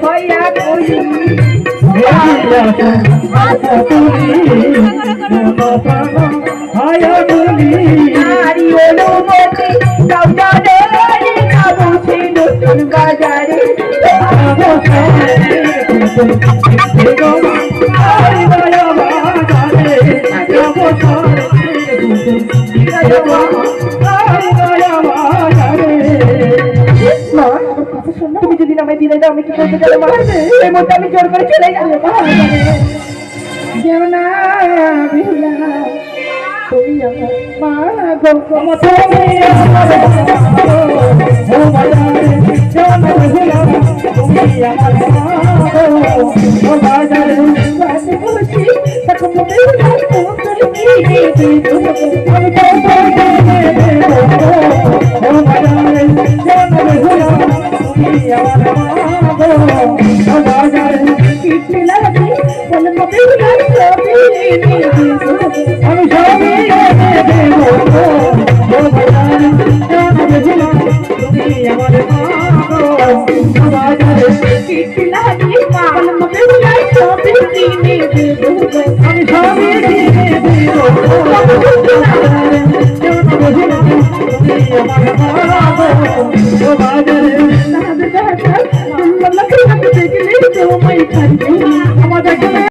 হইয়া বলি নারী অনুমতি কাউজারে কাবুছি নতুন বাজারে তুমি যদি আমায় বিদায় দাও আমি কি করতে গেলে মারবে এই মধ্যে আমি জোর করে চলে যাবো যেও না বিহুলা তুমি আমার মা গো তুমি আমার I'm